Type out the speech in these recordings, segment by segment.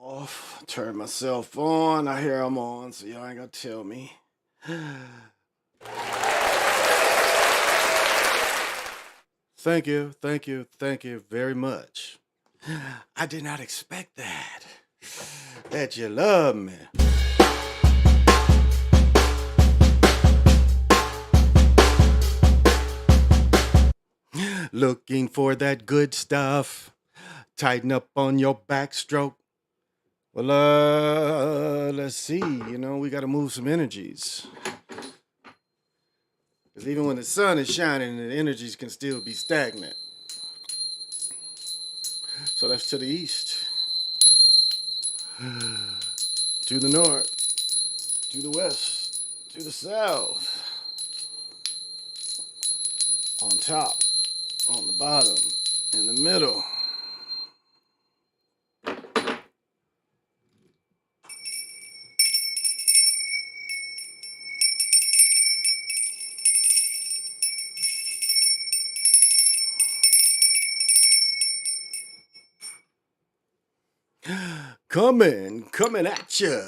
off, turn myself on. I hear I'm on, so y'all ain't gonna tell me. Thank you very much. I did not expect that. That you love me. Looking for that good stuff. Tighten up on your backstroke. Well, let's see. We got to move some energies. Because even when the sun is shining, the energies can still be stagnant. So that's to the east, to the north, to the west, to the south, on top, on the bottom, in the middle. Coming at ya.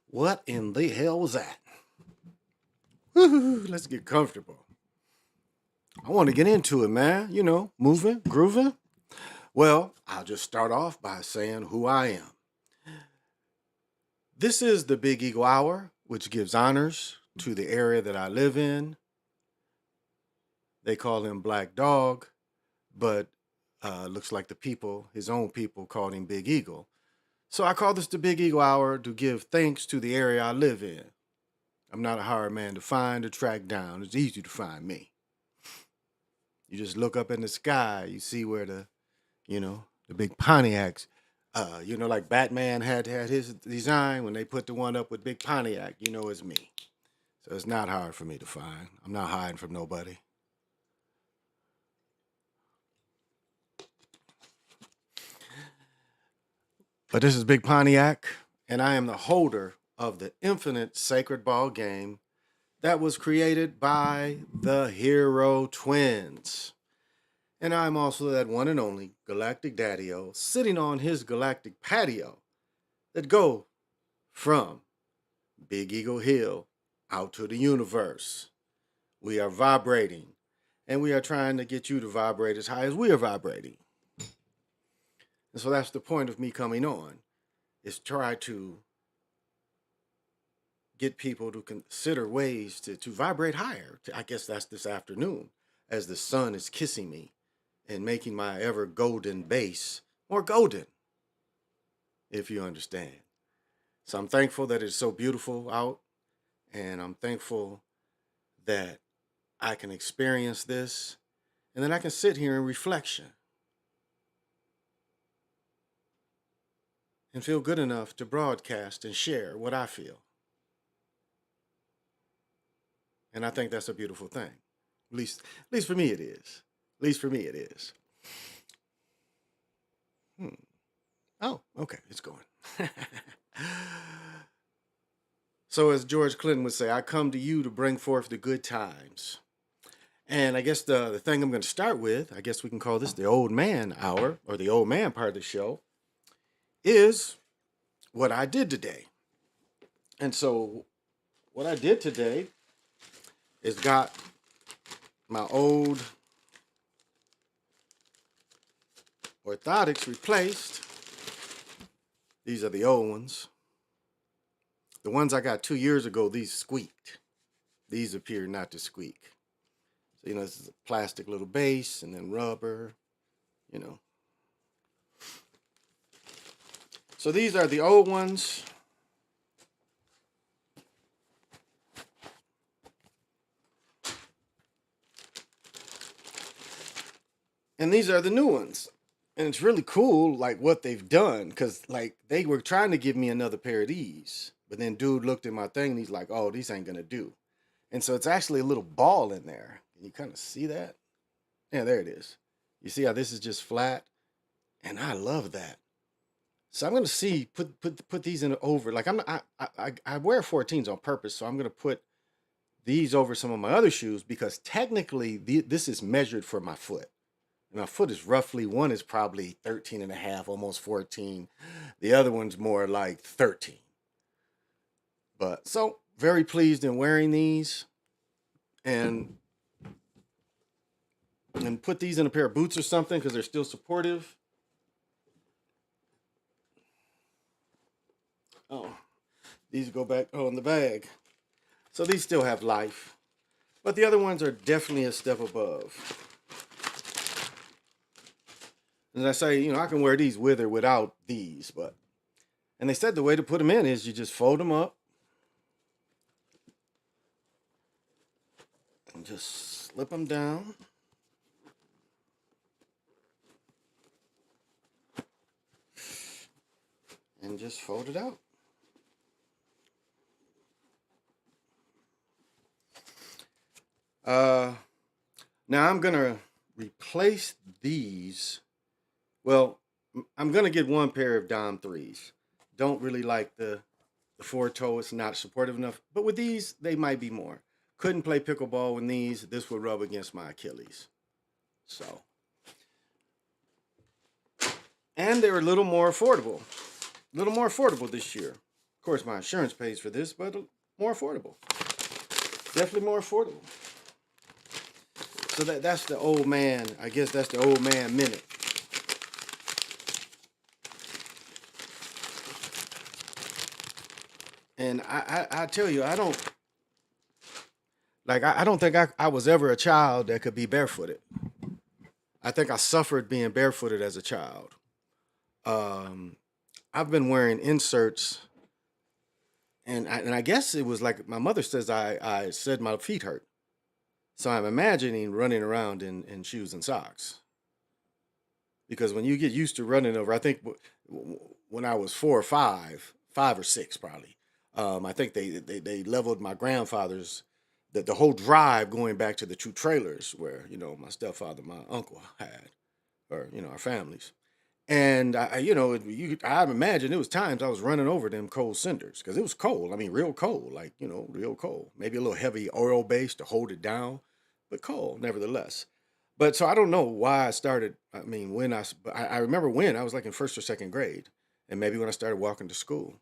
What in the hell was that? Woo-hoo, let's get comfortable. I want to get into it, man. Moving, grooving. Well, I'll just start off by saying who I am. This is the Big Eagle Hour, which gives honors to the area that I live in. They call him Black Dog, but looks like his own people, called him Big Eagle. So I call this the Big Eagle Hour to give thanks to the area I live in. I'm not a hard man to find or track down. It's easy to find me. You just look up in the sky, you see where the big Pontiacs, like Batman had his design when they put the one up with Big Pontiac, it's me. So it's not hard for me to find. I'm not hiding from nobody. But this is Big Pontiac, and I am the holder of the infinite sacred ball game that was created by the Hero Twins. And I'm also that one and only Galactic Daddy-O sitting on his galactic patio that go from Big Eagle Hill out to the universe. We are vibrating, and we are trying to get you to vibrate as high as we are vibrating. And so that's the point of me coming on, is try to get people to consider ways to vibrate higher. I guess that's this afternoon, as the sun is kissing me and making my ever golden base more golden, if you understand. So I'm thankful that it's so beautiful out, and I'm thankful that I can experience this, and then I can sit here in reflection and feel good enough to broadcast and share what I feel. And I think that's a beautiful thing. At least for me it is. At least for me it is. Oh, okay, it's going. So as George Clinton would say, I come to you to bring forth the good times. And I guess the thing I'm going to start with, I guess we can call this the old man hour, or the old man part of the show, is what I did today. And so what I did today is got my old, orthotics replaced. These are the old ones. The ones I got 2 years ago, these squeaked. These appear not to squeak. So, this is a plastic little base and then rubber, you know. So these are the old ones. And these are the new ones. And it's really cool, like, what they've done. Because, like, they were trying to give me another pair of these. But then dude looked at my thing and he's like, oh, these ain't going to do. And so it's actually a little ball in there. Can you kind of see that? Yeah, there it is. You see how this is just flat? And I love that. So I'm gonna see put these in over. Like I wear 14s on purpose, so I'm gonna put these over some of my other shoes because technically this is measured for my foot. And my foot is roughly, one is probably 13 and a half, almost 14. The other one's more like 13. But so very pleased in wearing these and put these in a pair of boots or something because they're still supportive. Oh, these go back in the bag. So these still have life. But the other ones are definitely a step above. As I say, I can wear these with or without these, and they said the way to put them in is you just fold them up and just slip them down. And just fold it out. Now I'm gonna replace these. Well, I'm gonna get one pair of Dom 3s. Don't really like the 4-toe. It's not supportive enough. But with these, they might be more. Couldn't play pickleball with these. This would rub against my Achilles. So, and they're a little more affordable. A little more affordable this year. Of course, my insurance pays for this, but more affordable. Definitely more affordable. So that's the old man. I guess that's the old man minute. And I tell you, I don't think I was ever a child that could be barefooted. I think I suffered being barefooted as a child. I've been wearing inserts, and I guess it was like my mother says I said my feet hurt. So I'm imagining running around in shoes and socks. Because when you get used to running over, I think when I was 4 or 5, 5 or 6 probably, I think they leveled my grandfather's, the whole drive going back to the 2 trailers where, my stepfather, my uncle had, or, our families. And I imagine it was times I was running over them cold cinders because it was cold. I mean, real cold, like, real cold. Maybe a little heavy oil base to hold it down, but cold nevertheless. But so I don't know why I started. I mean, I remember when I was like in first or second grade, and maybe when I started walking to school.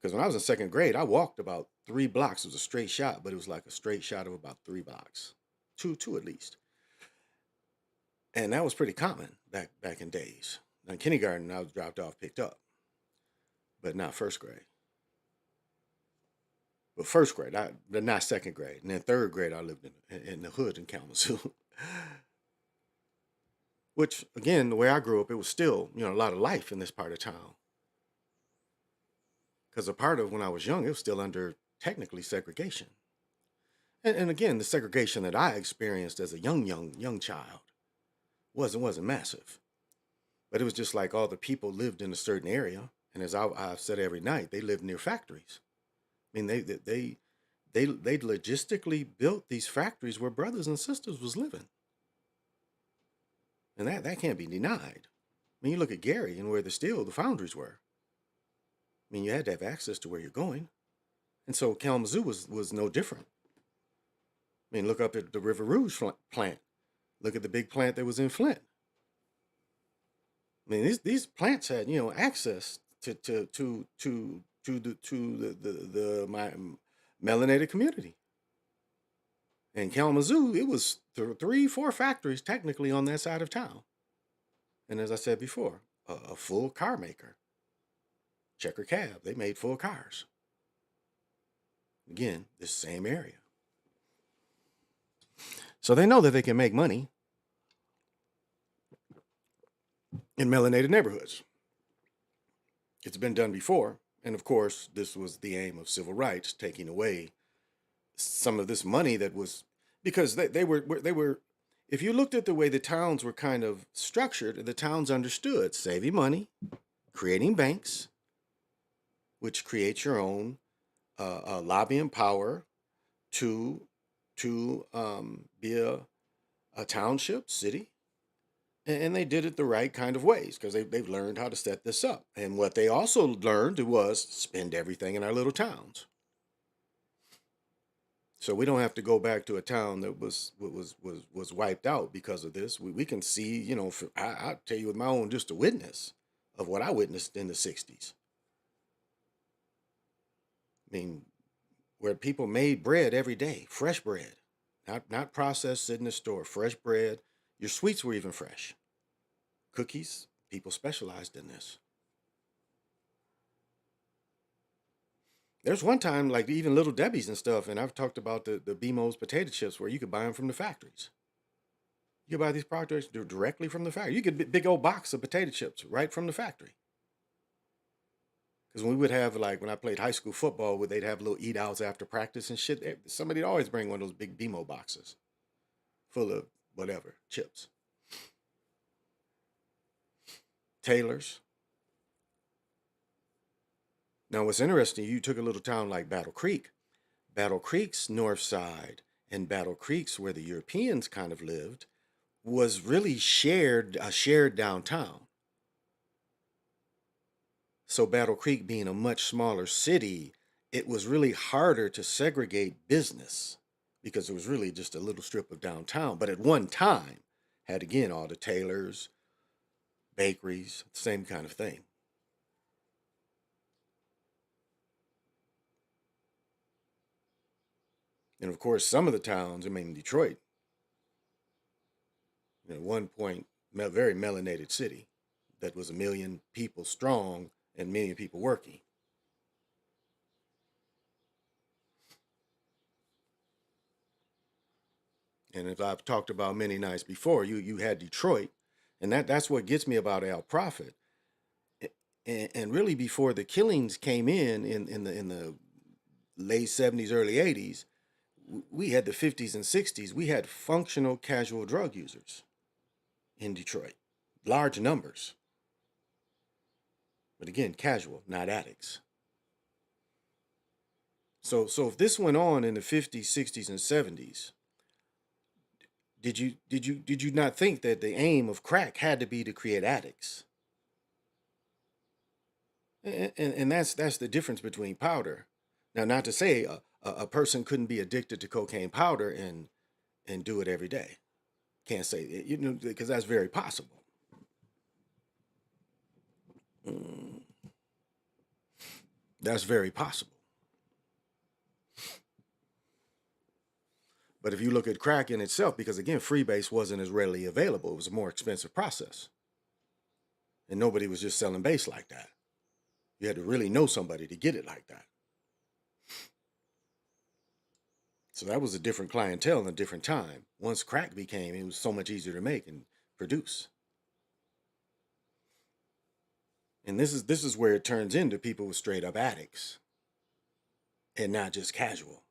Because when I was in second grade, I walked about 3 blocks. It was a straight shot, but it was like a straight shot of about 3 blocks, two at least. And that was pretty common back in days. Now, in kindergarten, I was dropped off, picked up, but not first grade. But first grade, but not second grade. And then third grade, I lived in the hood in Kalamazoo. Which, again, the way I grew up, it was still, a lot of life in this part of town. Because a part of when I was young, it was still under technically segregation. And again, the segregation that I experienced as a young child wasn't massive. But it was just like all the people lived in a certain area. And as I've said every night, they lived near factories. I mean, they logistically built these factories where brothers and sisters was living. And that can't be denied. I mean, you look at Gary and where the foundries were. I mean, you had to have access to where you're going. And so Kalamazoo was no different. I mean, look up at the River Rouge plant. Look at the big plant that was in Flint. I mean, these plants had, access to my melanated community. In Kalamazoo, it was 3, 4 factories technically on that side of town. And as I said before, a full car maker, Checker Cab, they made full cars. Again, this same area. So they know that they can make money in melanated neighborhoods. It's been done before. And of course, this was the aim of civil rights, taking away some of this money that was, because they were, if you looked at the way the towns were kind of structured, the towns understood saving money, creating banks, which creates your own lobbying power to be a township, city. And they did it the right kind of ways because they've learned how to set this up. And what they also learned was spend everything in our little towns. So we don't have to go back to a town that was wiped out because of this. We can see, you know, I'll tell you with my own just a witness of what I witnessed in the 60s. I mean, where people made bread every day, fresh bread, not processed, sit in the store, fresh bread. Your sweets were even fresh. Cookies, people specialized in this. There's one time, like even Little Debbie's and stuff, and I've talked about the BMO's potato chips where you could buy them from the factories. You could buy these products directly from the factory. You could big old box of potato chips right from the factory. Because when we would have, like when I played high school football, where they'd have little eat outs after practice and shit, somebody'd always bring one of those big BMO boxes full of whatever chips. Taylor's. Now, what's interesting, you took a little town like Battle Creek. Battle Creek's north side and Battle Creek's where the Europeans kind of lived was really a shared downtown. So Battle Creek being a much smaller city, it was really harder to segregate business because it was really just a little strip of downtown. But at one time, had again all the tailors, bakeries, same kind of thing. And of course, some of the towns, I mean, Detroit, at one point, very melanated city that was 1 million people strong and 1 million people working. And as I've talked about many nights before, you had Detroit, and that's what gets me about Al Prophet. And really, before the killings came in the late 70s, early 80s, we had the 50s and 60s. We had functional casual drug users in Detroit, large numbers. But again, casual, not addicts. So if this went on in the 50s, 60s, and 70s, did you not think that the aim of crack had to be to create addicts? And that's the difference between powder. Now, not to say a person couldn't be addicted to cocaine powder and do it every day. Can't say because that's very possible. Mm, that's very possible. But if you look at crack in itself, because again, freebase wasn't as readily available, it was a more expensive process, and nobody was just selling base like that. You had to really know somebody to get it like that. So that was a different clientele and a different time. Once crack became, it was so much easier to make and produce. And this is where it turns into people with straight up addicts and not just casual.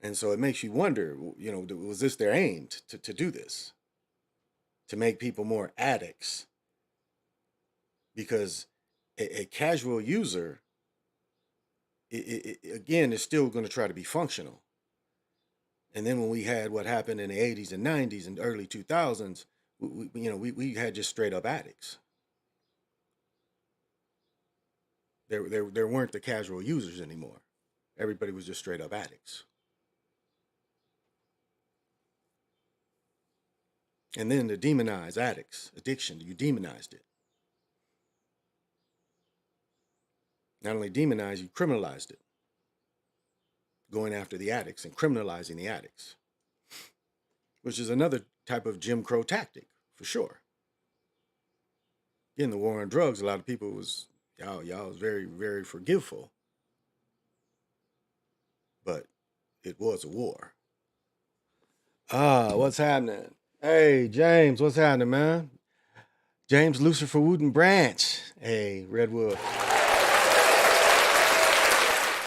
And so it makes you wonder, was this their aim to do this? To make people more addicts? Because a casual user, again, is still going to try to be functional. And then when we had what happened in the 80s and 90s and early 2000s, we had just straight up addicts. There weren't the casual users anymore. Everybody was just straight up addicts. And then to demonize addicts, addiction, you demonized it. Not only demonized, you criminalized it. Going after the addicts and criminalizing the addicts, which is another type of Jim Crow tactic for sure. In the war on drugs, a lot of people was y'all was very very forgiveful, but it was a war. What's happening? Hey, James, what's happening, man? James Lucifer Wooden Branch. Hey, Redwood.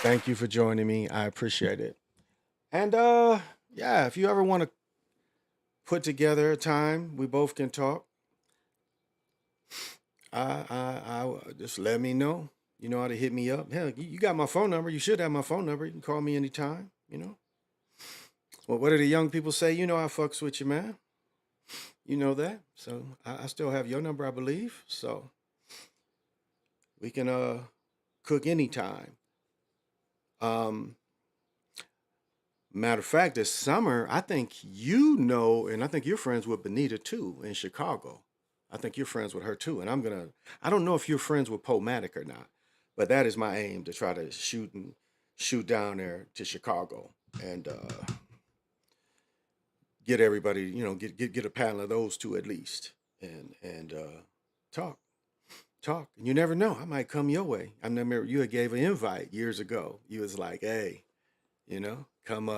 Thank you for joining me. I appreciate it. And yeah, if you ever want to put together a time we both can talk, just let me know. You know how to hit me up. Hell, you got my phone number. You should have my phone number. You can call me anytime. You know. Well, what do the young people say? You know I fucks with you, man. You know that. So I still have your number, I believe. So we can cook anytime. Matter of fact, this summer, I think you know, and I think you're friends with Benita too in Chicago. I think you're friends with her too. And I don't know if you're friends with Pomatic or not, but that is my aim to try to shoot down there to Chicago and get everybody, get a panel of those two at least and talk. Talk. And you never know. I might come your way. I remember you had gave an invite years ago. You was like, hey, come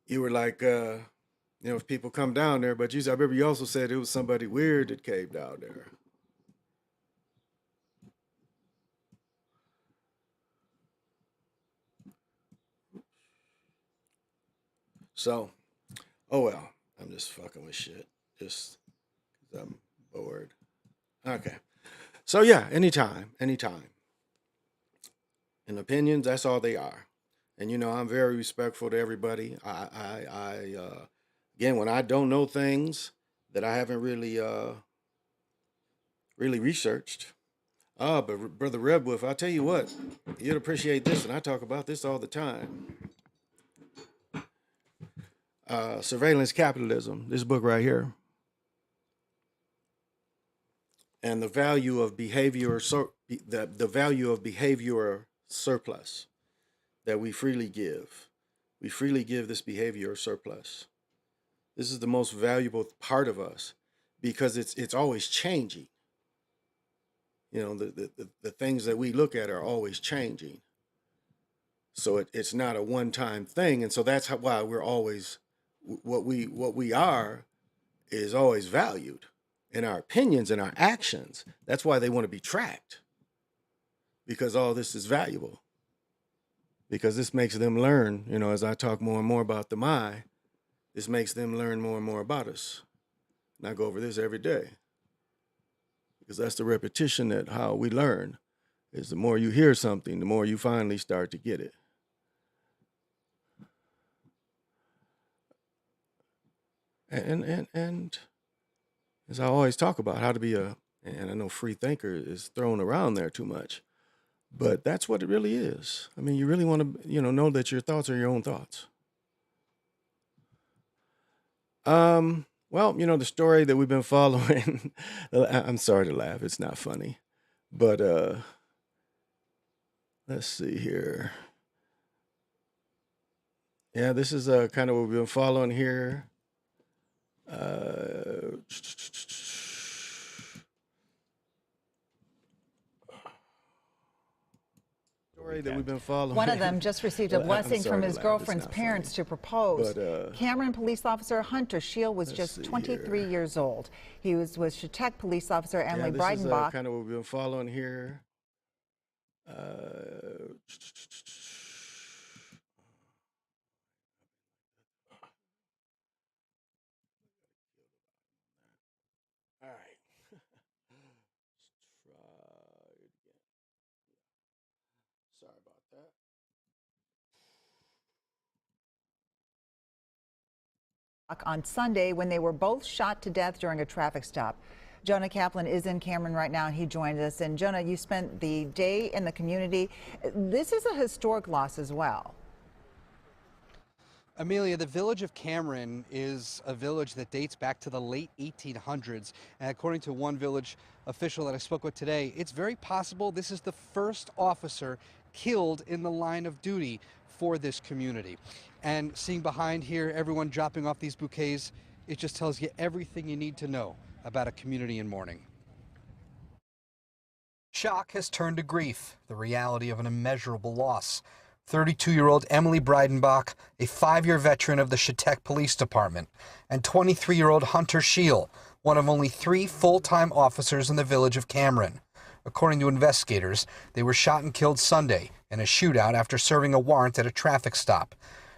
you were like if people come down there, but I remember you also said it was somebody weird that came down there. So, oh well, I'm just fucking with shit. Just 'cause I'm bored. Okay. So yeah, anytime, anytime. And opinions, that's all they are. And I'm very respectful to everybody. Again, when I don't know things that I haven't really researched. But Brother Redwolf, I'll tell you what, you'd appreciate this, and I talk about this all the time. Surveillance Capitalism, this book right here, and the value of the value of behavior surplus that we freely give. We freely give this behavior surplus. This is the most valuable part of us because it's always changing. The things that we look at are always changing. So it's not a one-time thing, and so that's why we're always what we are is always valued in our opinions and our actions. That's why they want to be tracked, because all this is valuable. Because this makes them learn, as I talk more and more about the my, this makes them learn more and more about us. And I go over this every day. Because that's the repetition that how we learn is the more you hear something, the more you finally start to get it. And as I always talk about how to be and I know free thinker is thrown around there too much, but that's what it really is. I mean, you really want to, know that your thoughts are your own thoughts. Well, the story that we've been following, I'm sorry to laugh. It's not funny, but, let's see here. Yeah, this is kind of what we've been following here. Story that we've been following. One of them just received a blessing from his girlfriend's parents to propose. Cameron police officer Hunter Shield was just 23 years old. He was with Chetek police officer Emily Breidenbach. This is kind of what we've been following here. All right. Let's try it again. Sorry about that. On Sunday when they were both shot to death during a traffic stop. Jonah Kaplan is in Cameron right now, and he joined us. And Jonah, you spent the day in the community. This is a historic loss as well. Amelia, the village of Cameron is a village that dates back to the late 1800s. And according to one village official that I spoke with today, it's very possible this is the first officer killed in the line of duty. for this community. And seeing behind here, everyone dropping off these bouquets, it just tells you everything you need to know about a community in mourning. Shock has turned to grief, the reality of an immeasurable loss. 32-year-old Emily Breidenbach, a 5-year veteran of the Chetek Police Department, and 23-year-old Hunter Scheel, one of only 3 full-time officers in the village of Cameron. According to investigators, they were shot and killed Sunday in a shootout after serving a warrant at a traffic stop.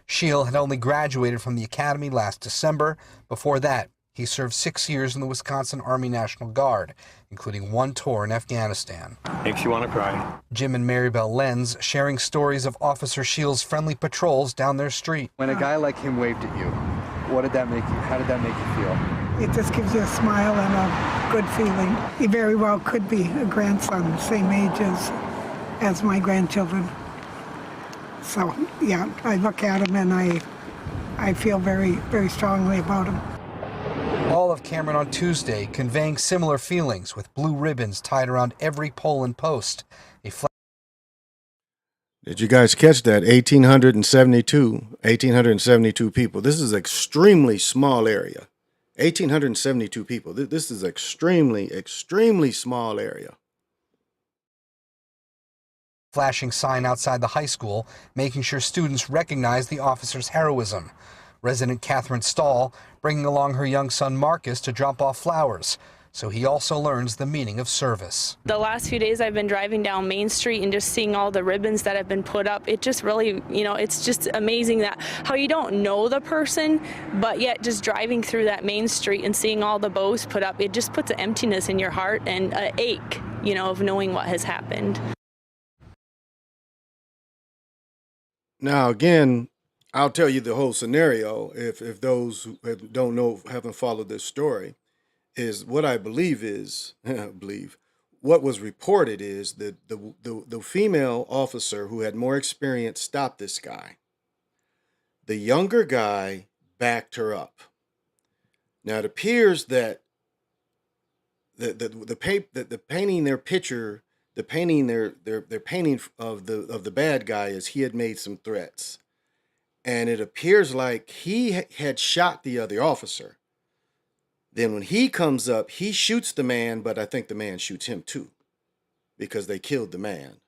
Scheel had only graduated from the academy last December. Before that, he served 6 years in the Wisconsin Army National Guard, including 1 tour in Afghanistan. Makes you want to cry. Jim and Maribel Lenz sharing stories of Officer Scheel's friendly patrols down their street. When a guy like him waved at you, what did that make you? How did that make you feel? It just gives you a smile and a good feeling. He very well could be a grandson, same age as my grandchildren. So, yeah, I look at him and I feel very, very strongly about him. All of Cameron on Tuesday conveying similar feelings with blue ribbons tied around every pole and post. Did you guys catch that? 1,872 people. This is an extremely small area. 1,872 people. This is extremely, extremely small area. Flashing sign outside the high school, making sure students recognize the officer's heroism. Resident Catherine Stahl bringing along her young son Marcus to drop off flowers, so he also learns the meaning of service. The last few days I've been driving down Main Street and just seeing all the ribbons that have been put up. It just really, it's just amazing that how you don't know the person, but yet just driving through that Main Street and seeing all the bows put up, it just puts an emptiness in your heart and an ache, of knowing what has happened. Now, again, I'll tell you the whole scenario if those who don't know, haven't followed this story, is what I believe is, what was reported is that the female officer who had more experience stopped this guy. The younger guy backed her up. Now, it appears that the painting their picture, the painting their painting of the bad guy is he had made some threats. And it appears like he had shot the other officer. Then when he comes up, he shoots the man, but I think the man shoots him too, because they killed the man.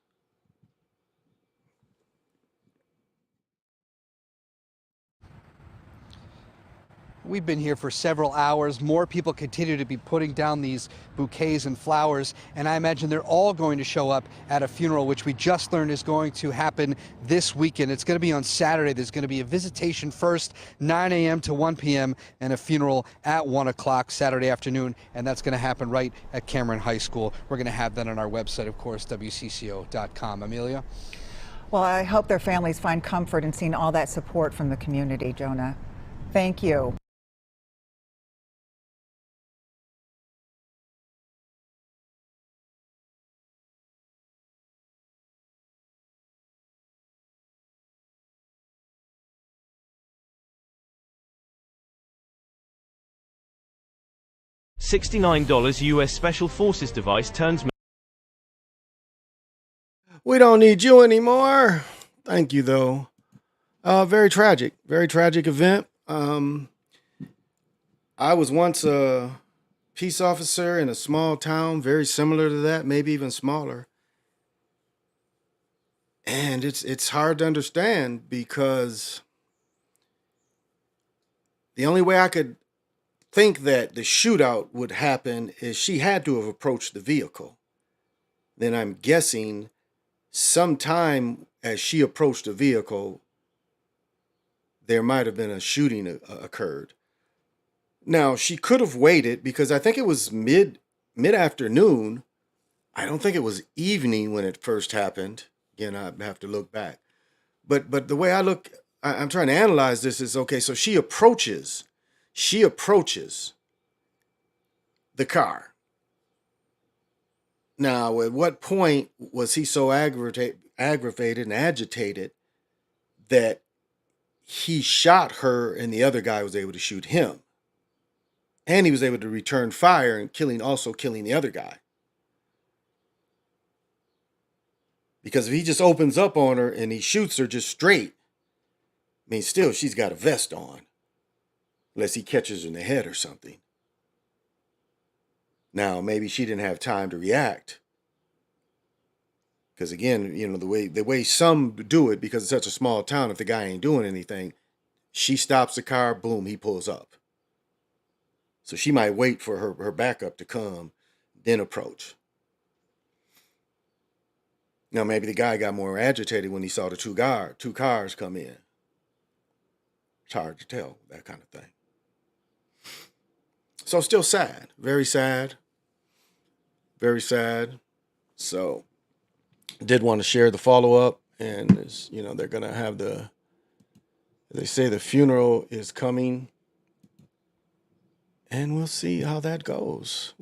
We've been here for several hours. More people continue to be putting down these bouquets and flowers, and I imagine they're all going to show up at a funeral, which we just learned is going to happen this weekend. It's going to be on Saturday. There's going to be a visitation first, 9 a.m. to 1 p.m., and a funeral at 1 o'clock Saturday afternoon, and that's going to happen right at Cameron High School. We're going to have that on our website, of course, WCCO.com. Amelia? Well, I hope their families find comfort in seeing all that support from the community, Jonah. Thank you. $69 US Special Forces device turns. We don't need you anymore. Thank you, though. Very tragic event. I was once a peace officer in a small town, very similar to that, maybe even smaller. And it's hard to understand because the only way I could think that the shootout would happen is she had to have approached the vehicle. Then I'm guessing sometime as she approached the vehicle, there might have been a shooting occurred. Now, she could have waited because I think it was mid-afternoon. I don't think it was evening when it first happened. Again, I'd have to look back. But the way I'm trying to analyze this is, okay, so she approaches the car. Now, at what point was he so aggravated and agitated that he shot her and the other guy was able to shoot him? And he was able to return fire and killing the other guy. Because if he just opens up on her and he shoots her just straight, mean, still, she's got a vest on, unless he catches her in the head or something. Now, maybe she didn't have time to react. Because again, the way some do it, because it's such a small town, if the guy ain't doing anything, she stops the car, boom, he pulls up. So she might wait for her backup to come, then approach. Now, maybe the guy got more agitated when he saw the two cars come in. It's hard to tell, that kind of thing. So still sad, very sad, very sad. So did want to share the follow-up, and they're going to have they say the funeral is coming, and we'll see how that goes.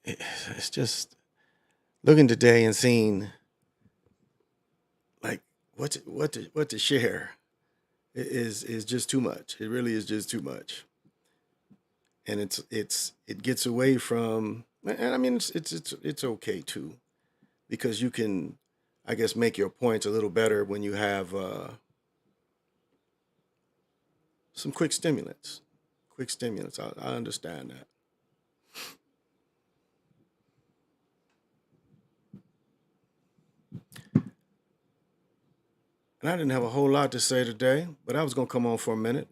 It's just looking today and seeing like what to share is just too much. It really is just too much. And it gets away from, and I mean it's okay too, because you can, I guess, make your points a little better when you have some quick stimulants. I understand that. And I didn't have a whole lot to say today, but I was going to come on for a minute,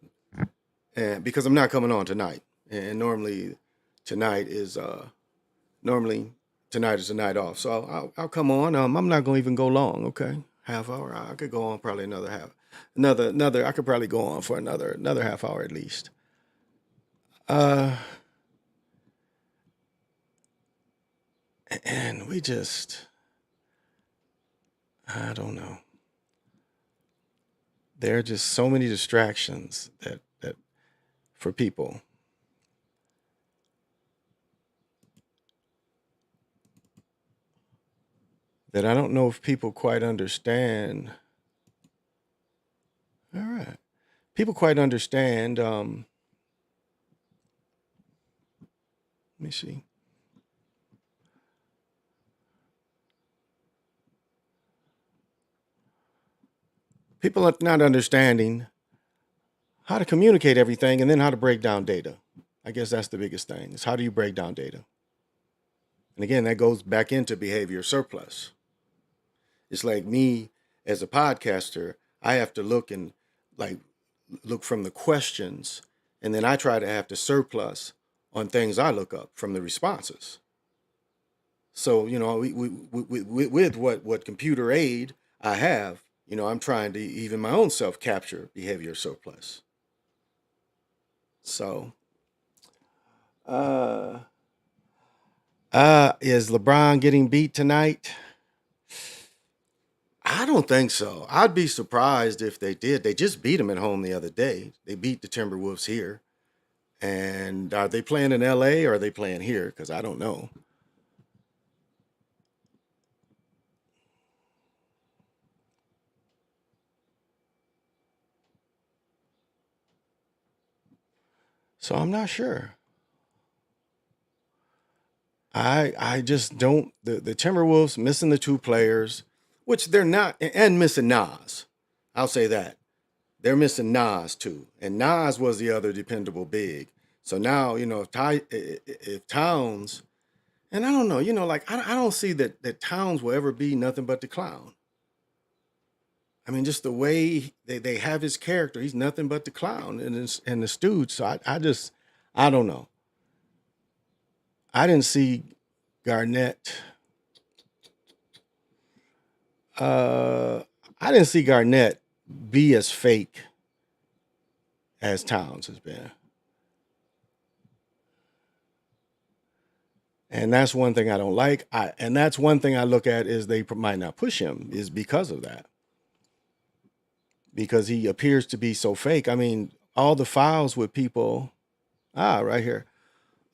and because I'm not coming on tonight. And normally tonight is the night off. So I'll come on. I'm not going to even go long, okay? Half hour. I could go on probably another I could probably go on for another half hour at least. And we just, I don't know. There are just so many distractions that for people. That I don't know if people quite understand. All right. People quite understand. Let me see. People are not understanding how to communicate everything and then how to break down data. I guess that's the biggest thing, is how do you break down data? And again, that goes back into behavior surplus. It's like me as a podcaster, I have to look from the questions, and then I try to have to surplus on things I look up from the responses. So, with what computer aid I have, I'm trying to even my own self capture behavior surplus. So, is LeBron getting beat tonight? I don't think so. I'd be surprised if they did. They just beat him at home the other day. They beat the Timberwolves here. And are they playing in LA or are they playing here? Because I don't know. So I'm not sure. I just don't. The Timberwolves missing the two players, which they're not, and missing Nas. I'll say that. They're missing Nas too. And Nas was the other dependable big. So now, if Towns, and I don't know, I don't see that Towns will ever be nothing but the clown. I mean, just the way they have his character, he's nothing but the clown and the stooge. So I don't know. I didn't see Garnett. I didn't see Garnett be as fake as Towns has been. And that's one thing I don't like. And that's one thing I look at is they might not push him is because of that. Because he appears to be so fake. I mean, all the fouls with people, right here.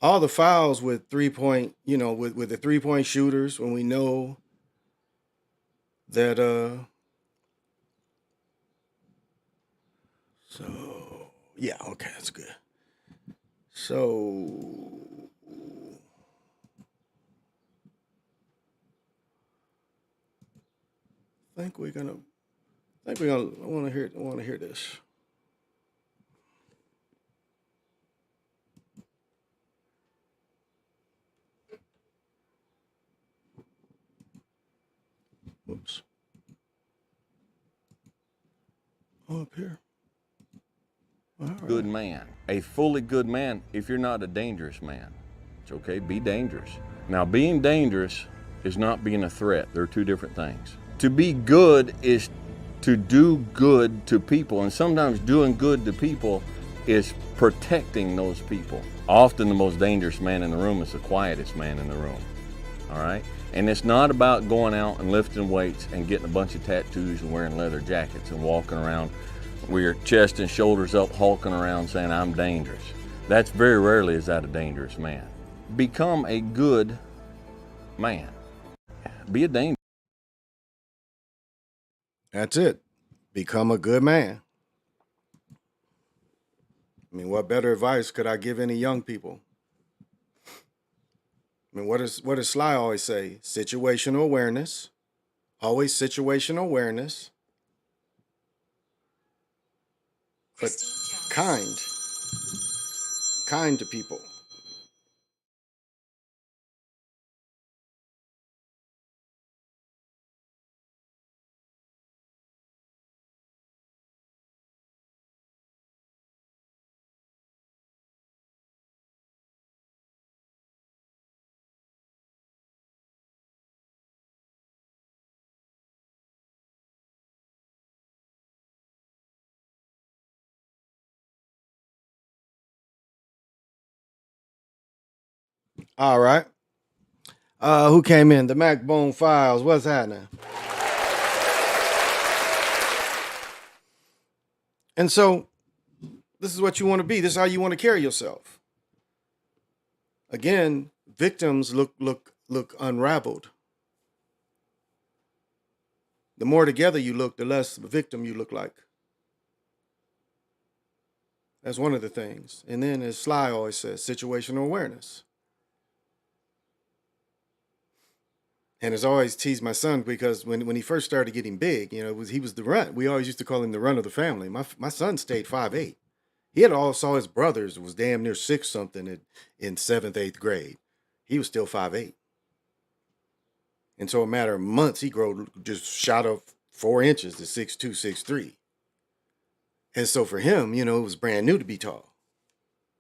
All the fouls with 3-point, with the 3-point shooters, when we know that, so, yeah, okay, that's good. So, think we're gonna. I want to hear this. Whoops. Oh, up here. All right. Good man. A fully good man, if you're not a dangerous man. It's okay, be dangerous. Now, being dangerous is not being a threat. They're two different things. To be good is to do good to people, and sometimes doing good to people is protecting those people. Often the most dangerous man in the room is the quietest man in the room, all right? And it's not about going out and lifting weights and getting a bunch of tattoos and wearing leather jackets and walking around with your chest and shoulders up, hulking around saying, I'm dangerous. That's very rarely is that a dangerous man. Become a good man. Be a dangerous. That's it. Become a good man. I mean, what better advice could I give any young people? I mean, what does Sly always say? Situational awareness. Always situational awareness. But kind. Kind to people. All right. Who came in? The MacBone Files. What's happening? And so, this is what you want to be. This is how you want to carry yourself. Again, victims look unraveled. The more together you look, the less victim you look like. That's one of the things. And then, as Sly always says, situational awareness. And it's always teased my son because when he first started getting big, you know, he was the runt. We always used to call him the runt of the family. My son stayed 5'8". He had all saw his brothers was damn near 6 something in 7th, 8th grade. He was still 5'8". And so a matter of months, he just shot up 4 inches to 6'2", 6'3". And so for him, you know, it was brand new to be tall.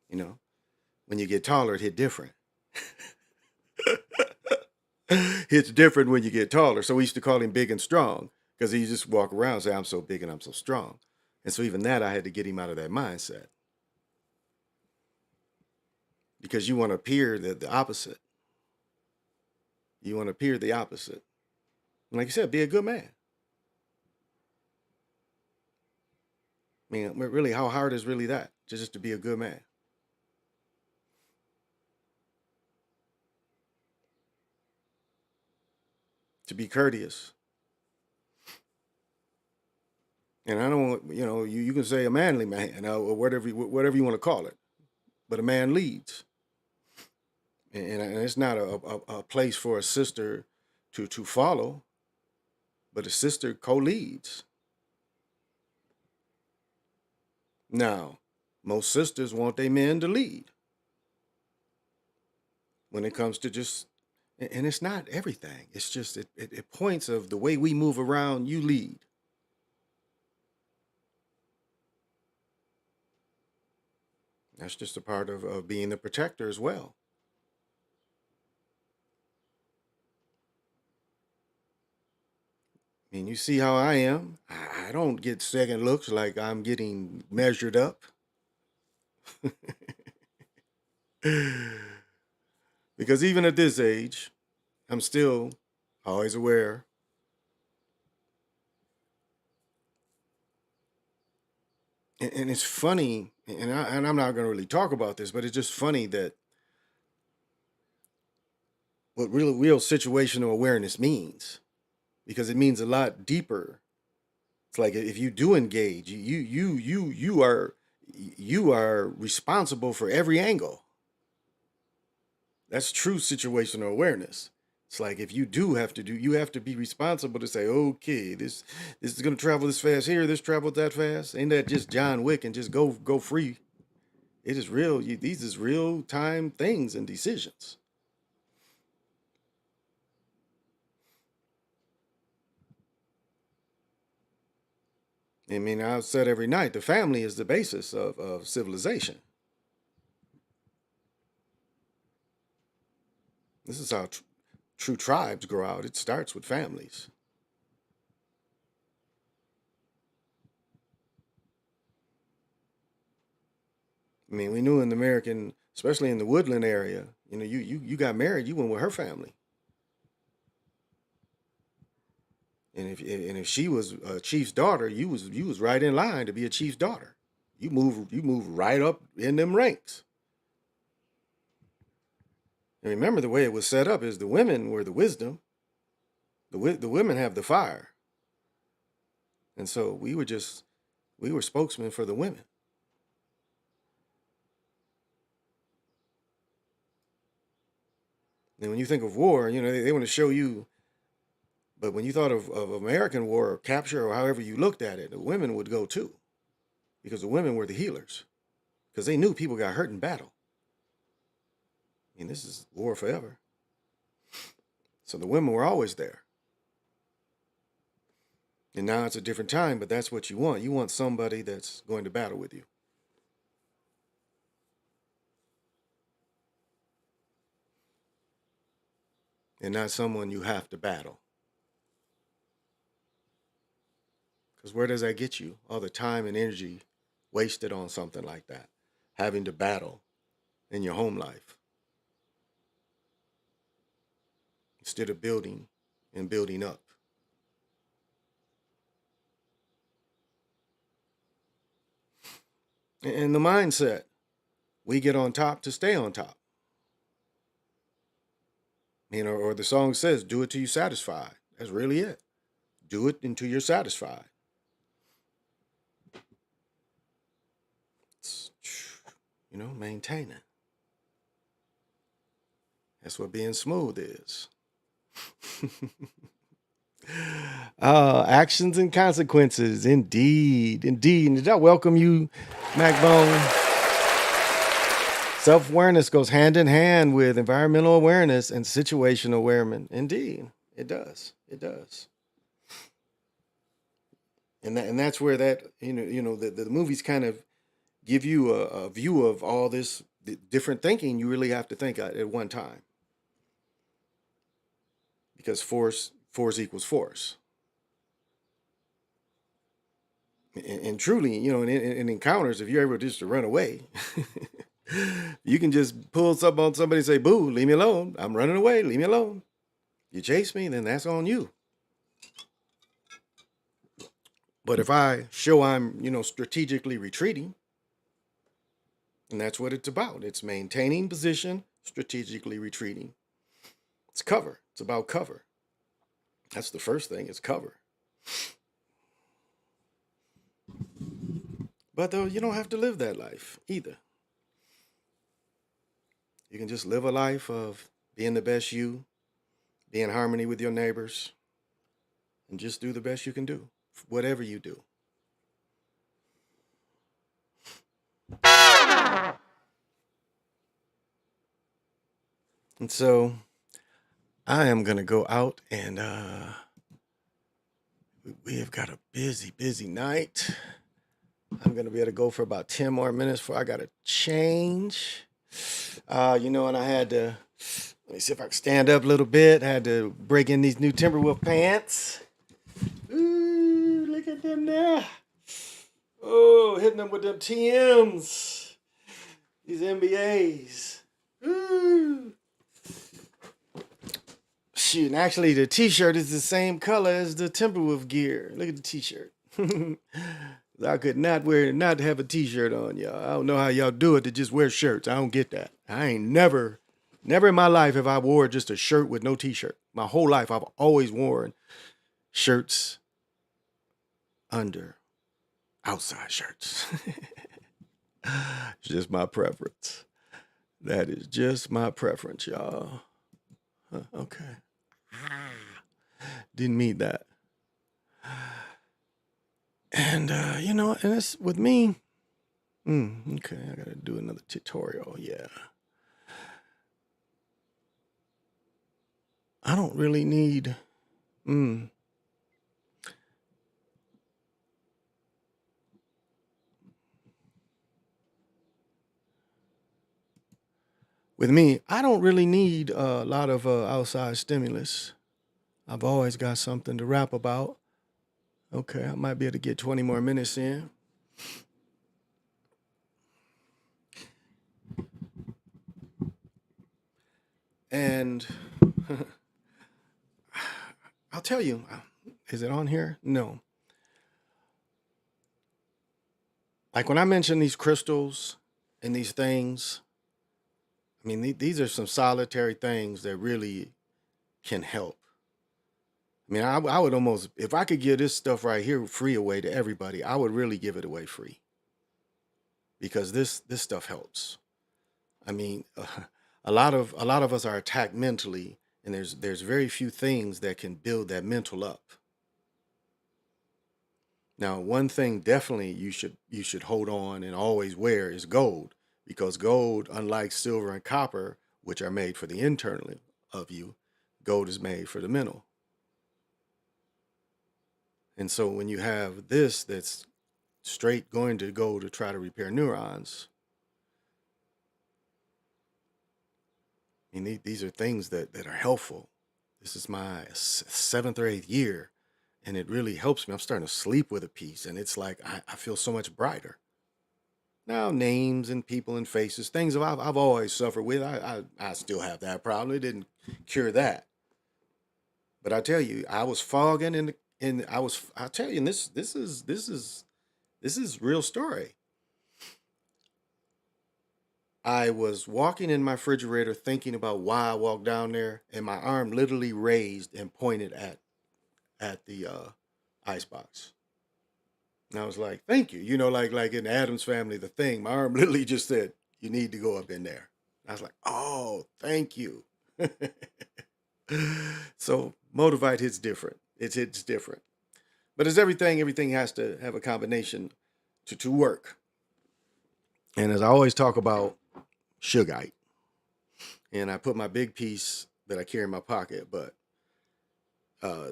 You know, when you get taller, it hit different. It's different when you get taller. So we used to call him big and strong because he just walk around and say, I'm so big and I'm so strong. And so even that, I had to get him out of that mindset. Because you want to appear the opposite. You want to appear the opposite. And like you said, be a good man. I mean, really, how hard is really that? Just to be a good man. To be courteous. And I don't, you know, you can say a manly man or whatever you want to call it, but a man leads. And it's not a place for a sister to follow, but a sister co-leads. Now, most sisters want their men to lead when it comes to just, and it's not everything. It's just, it points of the way we move around, you lead. That's just a part of being the protector as well. I mean, you see how I am. I don't get second looks like I'm getting measured up. Because even at this age, I'm still always aware. And it's funny, and I'm not going to really talk about this, but it's just funny that what real situational awareness means, because it means a lot deeper. It's like if you do engage, you are responsible for every angle. That's true situational awareness. It's like if you do have to do, you have to be responsible to say, okay, this is gonna travel this fast here, this travels that fast. Ain't that just John Wick and just go free? It is real. These is real time things and decisions. I mean, I've said every night, the family is the basis of civilization. This is how true tribes grow out. It starts with families. I mean, we knew in the American, especially in the woodland area, you know, you got married, you went with her family. And if she was a chief's daughter, you was right in line to be a chief's daughter. You move right up in them ranks. And remember, the way it was set up is the women were the wisdom. The women have the fire. And so we were spokesmen for the women. And when you think of war, you know, they want to show you, but when you thought of American war or capture or however you looked at it, the women would go too. Because the women were the healers. Because they knew people got hurt in battle. I mean, this is war forever. So the women were always there. And now it's a different time, but that's what you want. You want somebody that's going to battle with you. And not someone you have to battle. Because where does that get you? All the time and energy wasted on something like that. Having to battle in your home life. Instead of building and building up. And the mindset, we get on top to stay on top. You know, or the song says, do it till you're satisfied. That's really it. Do it until you're satisfied. It's, you know, maintain it. That's what being smooth is. Actions and consequences. Indeed. Indeed. And did I welcome you, MacBone? Self-awareness goes hand in hand with environmental awareness and situational awareness. Indeed, it does. It does. And that's where that, the movies kind of give you a view of all this different thinking you really have to think at one time. Because force equals force. And truly, you know, in encounters, if you're able just to run away, you can just pull something on somebody and say, boo, leave me alone. I'm running away. Leave me alone. You chase me, then that's on you. But if I show I'm, strategically retreating, and that's what it's about. It's maintaining position, strategically retreating. It's cover. It's about cover. That's the first thing, is cover. But though you don't have to live that life either. You can just live a life of being the best you, be in harmony with your neighbors, and just do the best you can do, whatever you do. And so I am going to go out and we have got a busy night. I'm going to be able to go for about 10 more minutes before I got to change. And I had to, let me see if I can stand up a little bit. I had to break in these new Timberwolf pants. Ooh, look at them now. Oh, hitting them with them TMs. These NBAs. Ooh. Shoot, and actually the t-shirt is the same color as the Timberwolf gear. Look at the t-shirt. I could not have a t-shirt on, y'all. I don't know how y'all do it to just wear shirts. I don't get that. I ain't never in my life have I wore just a shirt with no t-shirt. My whole life, I've always worn shirts under outside shirts. It's just my preference. That is just my preference, y'all. Okay. Didn't mean that. And, and it's with me. Okay, I got to do another tutorial. Yeah. I don't really need. With me, I don't really need a lot of outside stimulus. I've always got something to rap about. Okay, I might be able to get 20 more minutes in. And I'll tell you, is it on here? No. Like when I mention these crystals and these things, I mean, these are some solitary things that really can help. I mean, I would almost, if I could give this stuff right here free away to everybody, I would really give it away free. Because this stuff helps. I mean, a lot of us are attacked mentally, and there's very few things that can build that mental up. Now, one thing definitely you should hold on and always wear is gold, because gold, unlike silver and copper, which are made for the internal of you, gold is made for the mental. And so when you have this that's straight going to go to try to repair neurons, I mean, these are things that are helpful. This is my 7th or 8th year, and it really helps me. I'm starting to sleep with a piece, and it's like I feel so much brighter. Now, names and people and faces, things I've always suffered with. I still have that problem. It didn't cure that. But I tell you, I was fogging and I tell you, and this is real story. I was walking in my refrigerator thinking about why I walked down there, and my arm literally raised and pointed at the icebox. And I was like, thank you. You know, like in the Addams Family, the thing, my arm literally just said, you need to go up in there. I was like, oh, thank you. So Motivite hits different. It hits different. But as everything has to have a combination to work. And as I always talk about, Sugarite. And I put my big piece that I carry in my pocket, but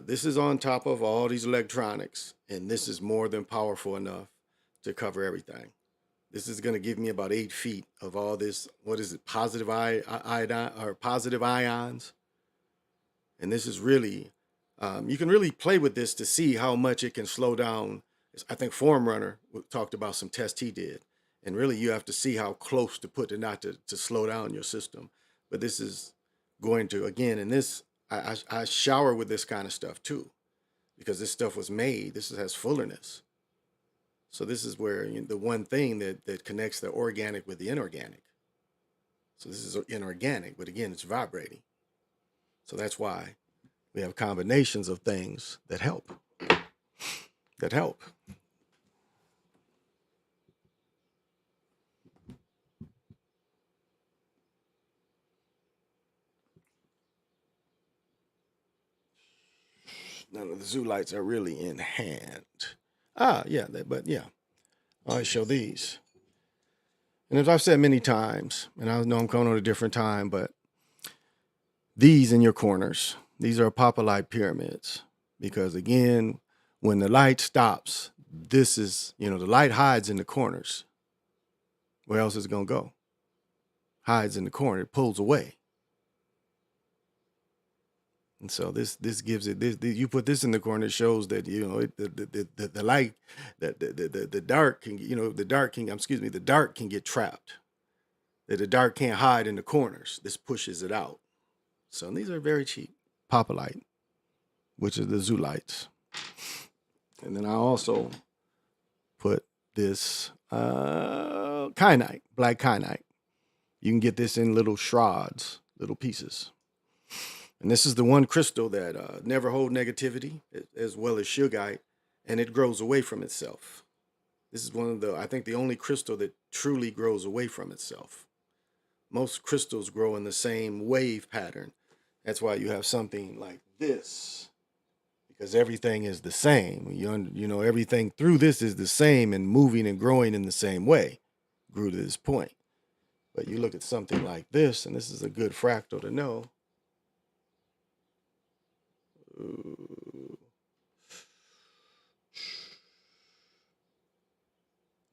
this is on top of all these electronics, and this is more than powerful enough to cover everything. This is going to give me about 8 feet of all this, what is it, positive iodine or positive ions. And this is really, you can really play with this to see how much it can slow down. I think Form Runner talked about some tests he did. And really, you have to see how close to put it, not to slow down your system. But this is going to, again, and this, I shower with this kind of stuff too, because this stuff was made, this has fullerness. So this is where the one thing that connects the organic with the inorganic. So this is inorganic, but again, it's vibrating. So that's why we have combinations of things that help. That help. None of the zoo lights are really in hand. Yeah, but yeah. I always show these. And as I've said many times, and I know I'm coming on a different time, but these in your corners, these are Apophyllite pyramids. Because again, when the light stops, this is, the light hides in the corners. Where else is it going to go? Hides in the corner, it pulls away. And so this gives it this. You put this in the corner, it shows that the light, the dark can the dark can get trapped. That the dark can't hide in the corners. This pushes it out. So these are very cheap. Apophyllite, which is the zoo lights. And then I also put this kyanite, black kyanite. You can get this in little shards, little pieces. And this is the one crystal that never hold negativity, as well as Sugarite, and it grows away from itself. This is one of I think the only crystal that truly grows away from itself. Most crystals grow in the same wave pattern. That's why you have something like this because everything is the same. You know, everything through this is the same and moving and growing in the same way. Grew to this point. But you look at something like this, and this is a good fractal to know.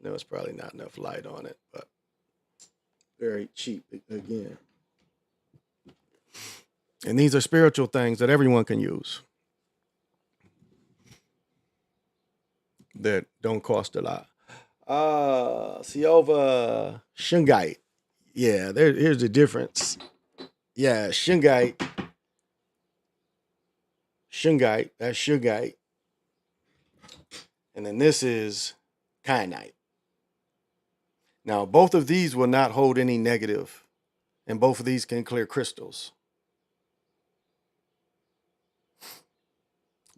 No, it's probably not enough light on it, but very cheap again. And these are spiritual things that everyone can use that don't cost a lot. Silva Shungite. Yeah, here's the difference. Yeah, Shungite, that's Shungite. And then this is Kyanite. Now, both of these will not hold any negative, and both of these can clear crystals.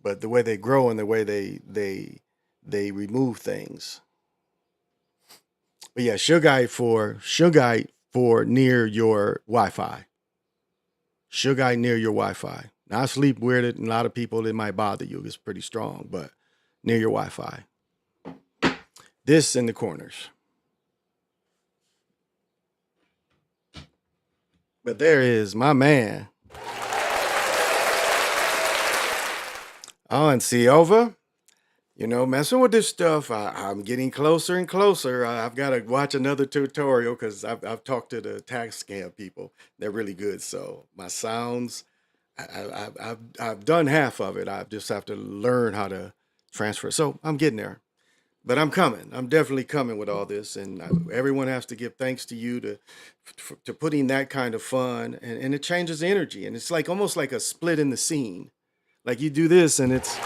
But the way they grow and the way they remove things. But yeah, Shungite for near your Wi-Fi. Shungite near your Wi-Fi. Now, sleep weirded, and a lot of people, it might bother you. It's pretty strong, but near your Wi-Fi. This in the corners. But there is my man. Oh, and Silva, you know, messing with this stuff, I'm getting closer and closer. I've got to watch another tutorial because I've talked to the tax scam people. They're really good. So my sounds, I've done half of it. I just have to learn how to transfer. So I'm getting there. But I'm coming. I'm definitely coming with all this, and everyone has to give thanks to you to putting that kind of fun, and it changes the energy, and it's like almost like a split in the scene. Like you do this, and it's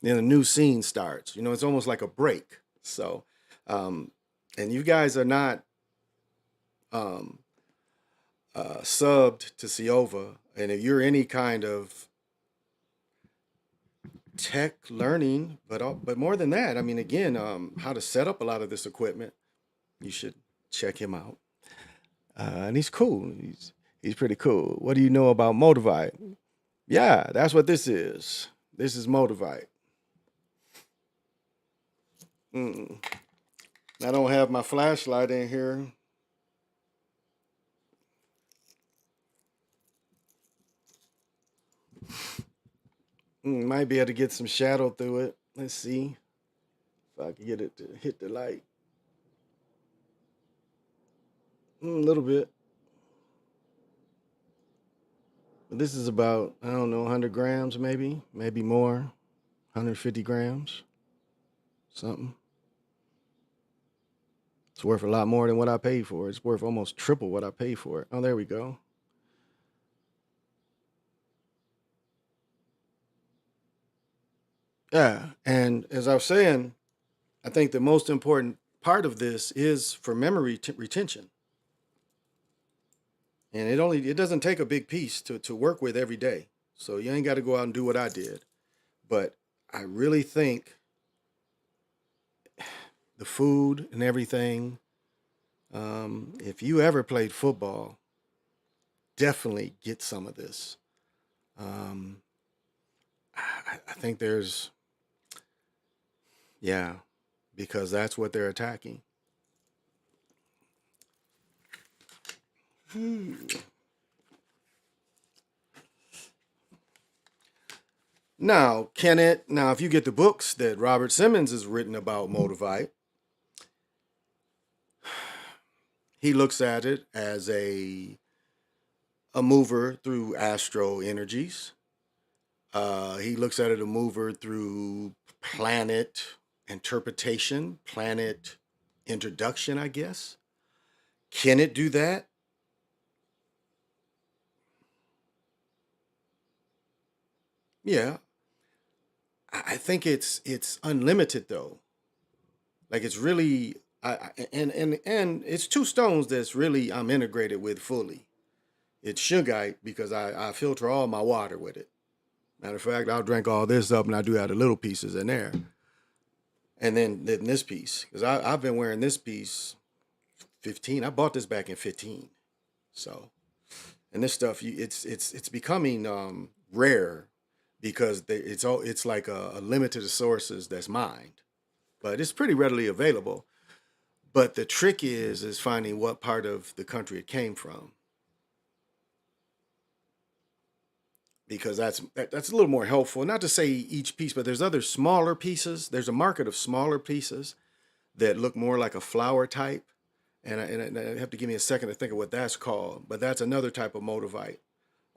then a new scene starts. You know, it's almost like a break. So, and you guys are not subbed to Silva, and if you're any kind of tech learning, but more than that, I mean, again, how to set up a lot of this equipment, you should check him out. And he's cool. He's pretty cool. What do you know about Motivite? Yeah, that's what this is. This is Motivite. I don't have my flashlight in here. Might be able to get some shadow through it. Let's see if I can get it to hit the light. A little bit. This is about, I don't know, 100 grams maybe more, 150 grams, something. It's worth a lot more than what I paid for it. It's worth almost triple what I paid for it. Oh, there we go. Yeah, and as I was saying, I think the most important part of this is for memory retention. And it doesn't take a big piece to work with every day. So you ain't got to go out and do what I did. But I really think the food and everything, if you ever played football, definitely get some of this. I think there's, yeah, because that's what they're attacking. Now, if you get the books that Robert Simmons has written about Motivite, he looks at it as a mover through astro energies. He looks at it a mover through planet interpretation, planet introduction, I guess. Can it do that? Yeah. I think it's unlimited though. Like it's really and it's two stones that's really I'm integrated with fully. It's Shungite because I filter all my water with it. Matter of fact, I'll drink all this up and I do have the little pieces in there. And then this piece, because I've been wearing this piece 15. I bought this back in 15. So And this stuff, it's becoming rare because it's like a limit to the sources that's mined, but it's pretty readily available. But the trick is finding what part of the country it came from, because that's a little more helpful. Not to say each piece, but there's other smaller pieces. There's a market of smaller pieces that look more like a flower type, and I have to give me a second to think of what that's called. But that's another type of motivite.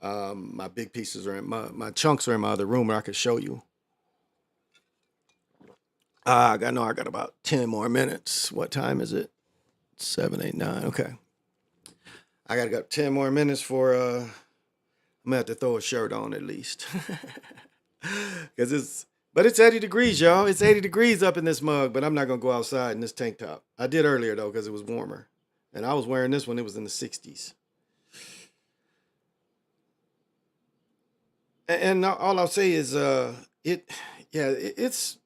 My big pieces are my chunks are in my other room, where I could show you. I got about 10 more minutes. What time is it? 7, 8, 9. Okay. I got 10 more minutes for I'm gonna have to throw a shirt on at least. But it's 80 degrees, y'all. It's 80 degrees up in this mug, but I'm not gonna go outside in this tank top. I did earlier though, because it was warmer. And I was wearing this when it was in the 60s. And all I'll say is it's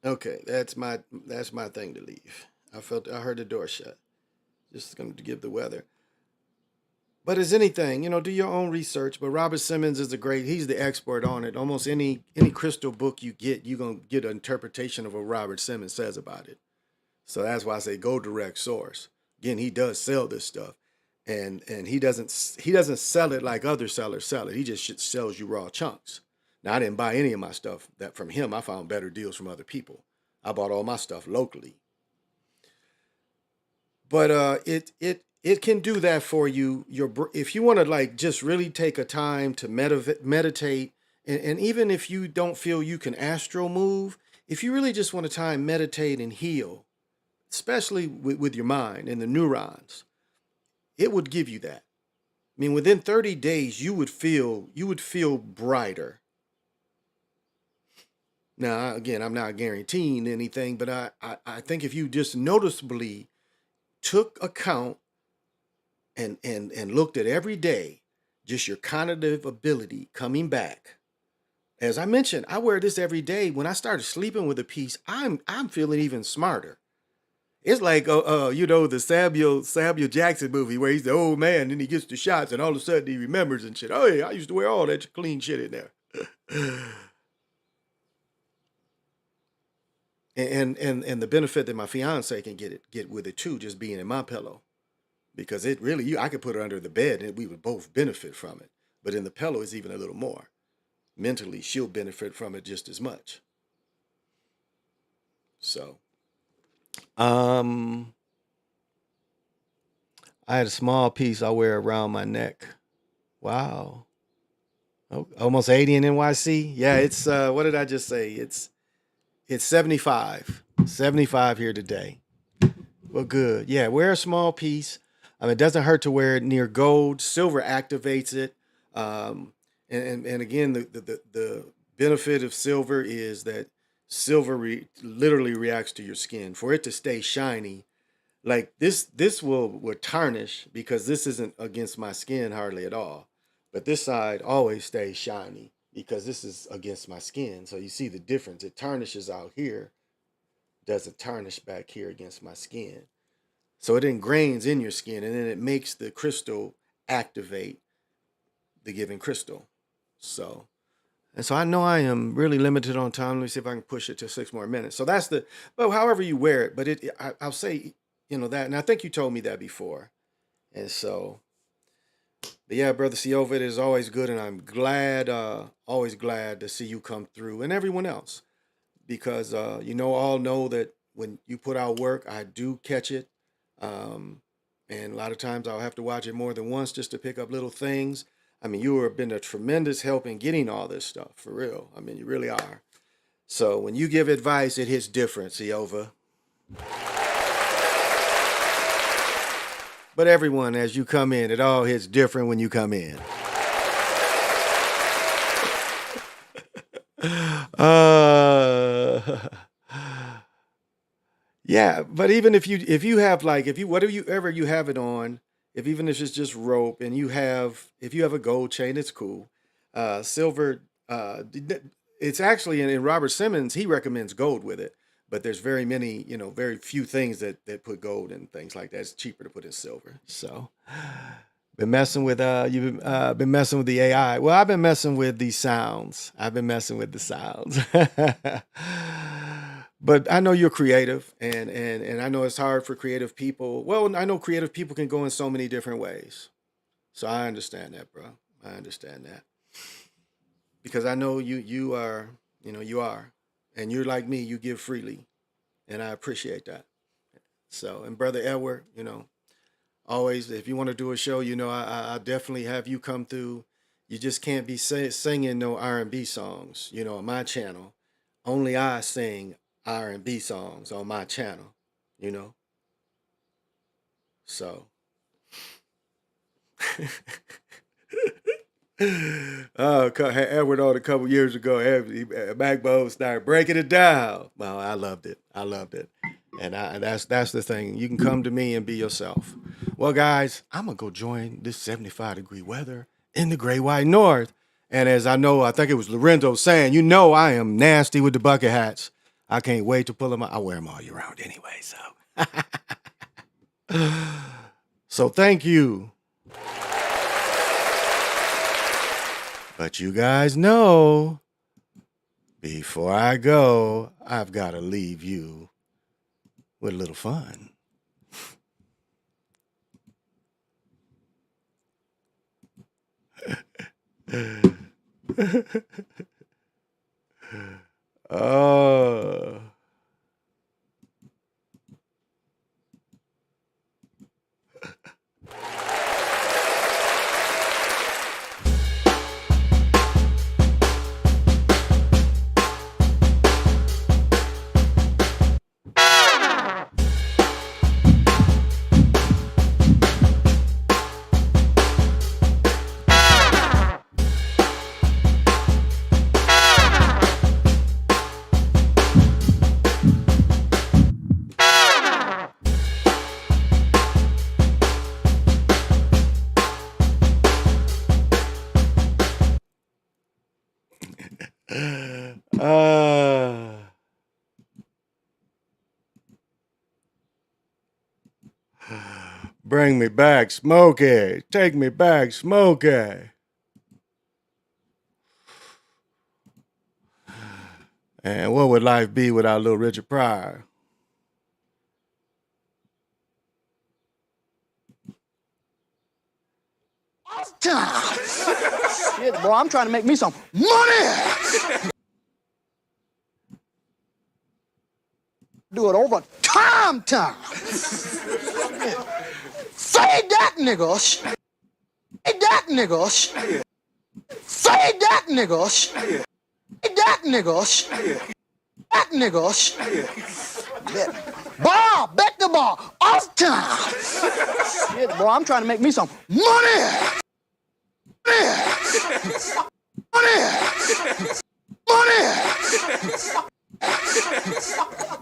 okay. That's my thing to leave. I heard the door shut. Just going to give the weather. But as anything, do your own research. But Robert Simmons is he's the expert on it. Almost any crystal book you get, you're going to get an interpretation of what Robert Simmons says about it. So that's why I say go direct source. Again, he does sell this stuff. And he doesn't sell it like other sellers sell it. He just sells you raw chunks. Now, I didn't buy any of my stuff that from him. I found better deals from other people. I bought all my stuff locally. But it can do that for you. If you want to like just really take a time to meditate, and even if you don't feel you can astral move, if you really just want to time meditate and heal, especially with your mind and the neurons, it would give you that. I mean, within 30 days, you would feel brighter. Now, again, I'm not guaranteeing anything, but I think if you just noticeably took account and looked at every day, just your cognitive ability coming back. As I mentioned, I wear this every day. When I started sleeping with a piece, I'm feeling even smarter. It's like the Samuel Jackson movie where he's the old man and he gets the shots and all of a sudden he remembers and shit. Oh yeah, I used to wear all that clean shit in there. and the benefit that my fiance can get with it too, just being in my pillow, because it really I could put her under the bed and we would both benefit from it. But in the pillow, it's even a little more. Mentally, she'll benefit from it just as much. So. I had a small piece I wear around my neck. Wow. Oh, almost 80 in NYC. Yeah, it's what did I just say? It's 75. 75 here today. Well, good. Yeah, wear a small piece. It doesn't hurt to wear it near gold. Silver activates it. And again, the benefit of silver is that silver literally reacts to your skin. For it to stay shiny, like this will tarnish because this isn't against my skin hardly at all. But this side always stays shiny because this is against my skin. So you see the difference. It tarnishes out here, doesn't tarnish back here against my skin. So it ingrains in your skin, and then it makes the crystal activate the given crystal. So I know I am really limited on time. Let me see if I can push it to 6 more minutes. So that's however you wear it. But I'll say, that, and I think you told me that before. And so, but yeah, Brother Siova, it is always good, and I'm glad, always glad to see you come through, and everyone else, because all know that when you put out work, I do catch it, and a lot of times I'll have to watch it more than once just to pick up little things. I mean, you have been a tremendous help in getting all this stuff, for real. I mean, you really are. So when you give advice, it hits different, Siova. But everyone, as you come in, it all hits different when you come in. Yeah, but even if you have whatever you have it on, even if it's just rope, and if you have a gold chain, it's cool. Silver, it's actually in Robert Simmons, he recommends gold with it, but there's very few things that put gold and things like that. It's cheaper to put in silver. So, Been messing with you've been messing with the AI. Well, I've been messing with the sounds. I've been messing with the sounds. But I know you're creative, and I know it's hard for creative people. Well, I know creative people can go in so many different ways. So I understand that, bro. I understand that because I know you are, you are, and you're like me. You give freely, and I appreciate that. So, and brother Edward, always if you want to do a show, I definitely have you come through. You just can't be singing no R&B songs, on my channel. Only I sing R&B songs on my channel, you know. So Edward on a couple years ago, Backbone started breaking it down. Well, I loved it. I loved it. And that's the thing. You can come to me and be yourself. Well, guys, I'm gonna go join this 75-degree weather in the Great White North. And as I think it was Lorenzo saying, I am nasty with the bucket hats. I can't wait to pull them out. I wear them all year round anyway. So thank you. But you guys know, before I go, I've got to leave you with a little fun. Oh. Bring me back, Smokey. Take me back, Smokey. And what would life be without little Richard Pryor? Shit, boy, I'm trying to make me some money. Do it over time. Say that, niggas. Say that, niggas. Say that, niggas. Say that, niggas. That niggas. Bar, bet the bar, off time. Shit, boy, I'm trying to make me some money. Money.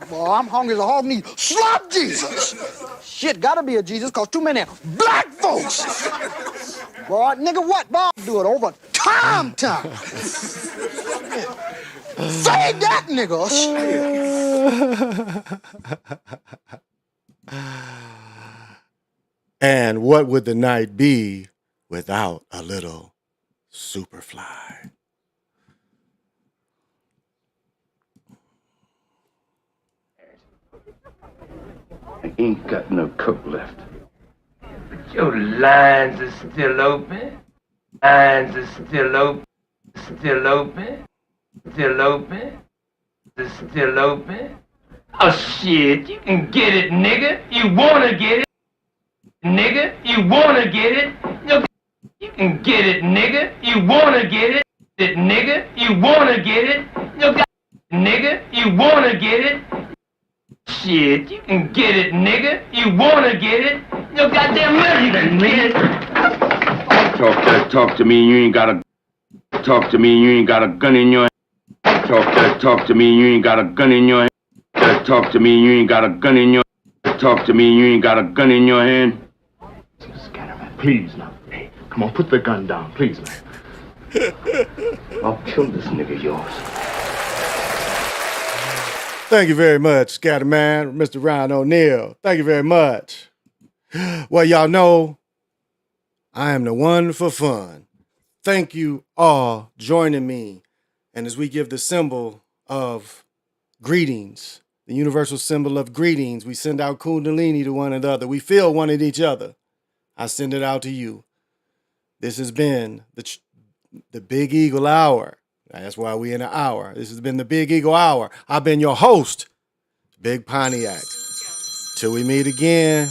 Boy, I'm hungry as a hog need slop Jesus. Shit, gotta be a Jesus, cause too many black folks. Boy, nigga, what, boy? Do it over time. Say that, niggas. And what would the night be without a little Superfly? I ain't got no coke left. But your lines are still open. Lines are still open. Still open. Still open. Still open. Oh shit, you can get it, nigga. You wanna get it. Nigga, you wanna get it. You can get it, nigga. You wanna get it. Nigga, you wanna get it. Nigga, you wanna get it. Shit, you can get it, nigga. You wanna get it. Your goddamn money, you can get it. Talk to me, you ain't got a... Talk to me, you ain't got a gun in your hand. Talk to me, you ain't got a gun in your hand. Talk to me, you ain't got a gun in your... Talk to me, you ain't got a gun in your hand. Scatterman, please now. Hey, come on, put the gun down, please, man. I'll kill this nigga yours. Thank you very much, Scatterman, Mr. Ryan O'Neal. Thank you very much. Well, y'all know I am the one for fun. Thank you all joining me. And as we give the symbol of greetings, the universal symbol of greetings, we send out Kundalini to one another. We feel one at each other. I send it out to you. This has been the Big Eagle Hour. That's why we in an hour. This has been the Big Eagle Hour. I've been your host, Big Pontiac. Till we meet again.